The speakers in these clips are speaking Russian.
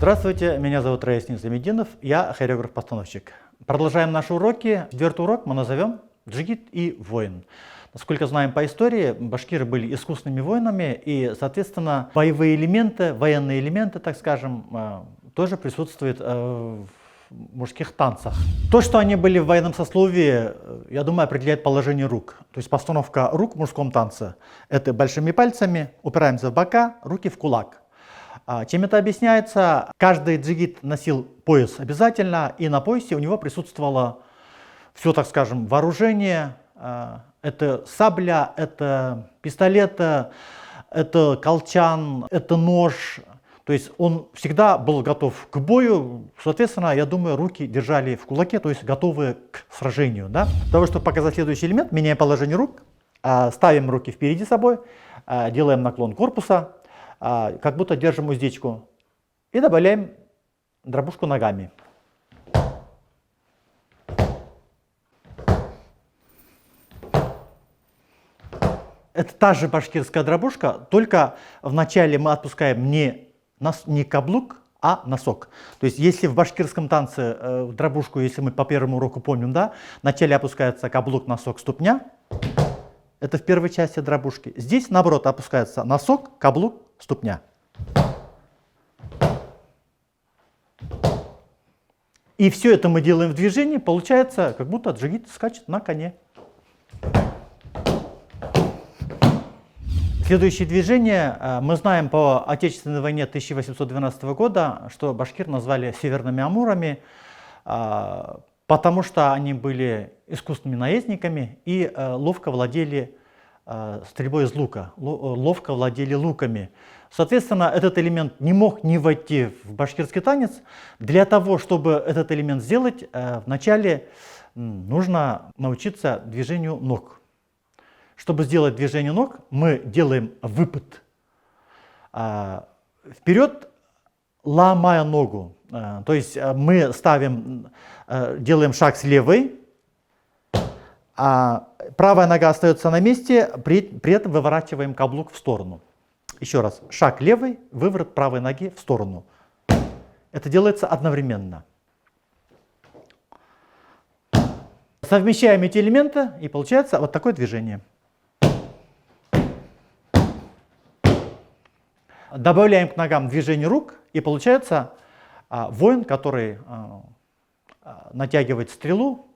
Здравствуйте, меня зовут Раис Низамединов, я хореограф-постановщик. Продолжаем наши уроки. Четвертый урок мы назовем «Джигит и воин». Насколько знаем по истории, башкиры были искусными воинами, и, соответственно, боевые элементы, военные элементы, так скажем, тоже присутствуют в мужских танцах. То, что они были в военном сословии, я думаю, определяет положение рук. То есть постановка рук в мужском танце – это большими пальцами, упираемся в бока, руки в кулак. Чем это объясняется? Каждый джигит носил пояс обязательно, и на поясе у него присутствовало все, так скажем, вооружение. Это сабля, это пистолет, это колчан, это нож. То есть он всегда был готов к бою. Соответственно, я думаю, руки держали в кулаке, то есть готовы к сражению. Да? Для того, чтобы показать следующий элемент, меняем положение рук, ставим руки впереди собой, делаем наклон корпуса, как будто держим уздечку, и добавляем дробушку ногами. Это та же башкирская дробушка, только вначале мы отпускаем не каблук, а носок. То есть если в башкирском танце в дробушку, если мы по первому уроку помним, да, вначале опускается каблук, носок, ступня. Это в первой части дробушки. Здесь, наоборот, опускается носок, каблук, ступня. И все это мы делаем в движении, получается, как будто джигит скачет на коне. Следующее движение. Мы знаем по Отечественной войне 1812 года, что башкир назвали северными амурами, потому что они были искусными наездниками и ловко владели стрельбой из лука, ловко владели луками. Соответственно, этот элемент не мог не войти в башкирский танец. Для того, чтобы этот элемент сделать, вначале нужно научиться движению ног. Чтобы сделать движение ног, мы делаем выпад вперед, ломая ногу. То есть мы делаем шаг с левой, а правая нога остается на месте, при этом выворачиваем каблук в сторону. Еще раз, шаг левой, выворот правой ноги в сторону. Это делается одновременно. Совмещаем эти элементы, и получается вот такое движение. Добавляем к ногам движение рук, и получается воин, который натягивает стрелу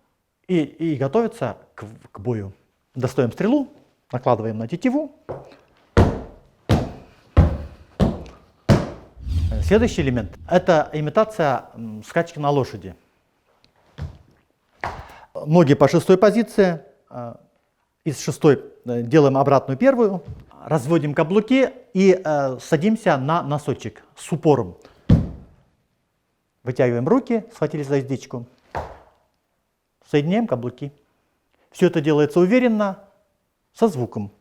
и готовится к бою. Достаем стрелу, накладываем на тетиву. Следующий элемент – это имитация скачки на лошади. Ноги по шестой позиции, из шестой делаем обратную первую, разводим каблуки и садимся на носочек с упором. Вытягиваем руки, схватились за уздечку, соединяем каблуки. Все это делается уверенно, со звуком.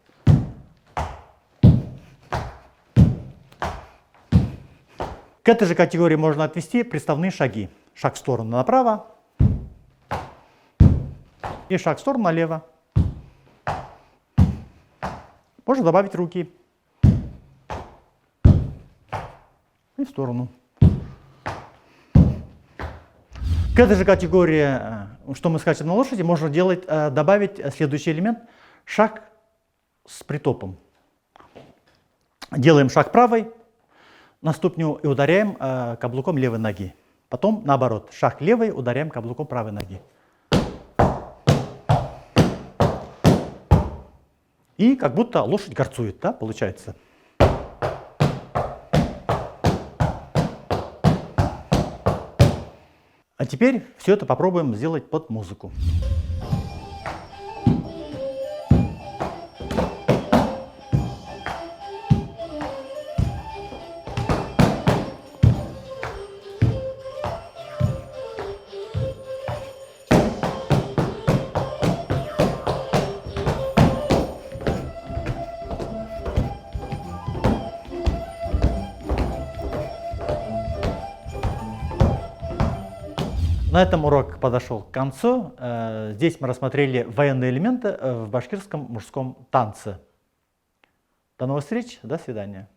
К этой же категории можно отнести приставные шаги. Шаг в сторону направо и шаг в сторону налево. Можно добавить руки и в сторону. К этой же категории, что мы скачем на лошади, можно добавить следующий элемент – шаг с притопом. Делаем шаг правой на ступню и ударяем каблуком левой ноги. Потом наоборот, шаг левой, ударяем каблуком правой ноги. И как будто лошадь горцует, да, получается. А теперь все это попробуем сделать под музыку. На этом урок подошел к концу. Здесь мы рассмотрели военные элементы в башкирском мужском танце. До новых встреч, до свидания.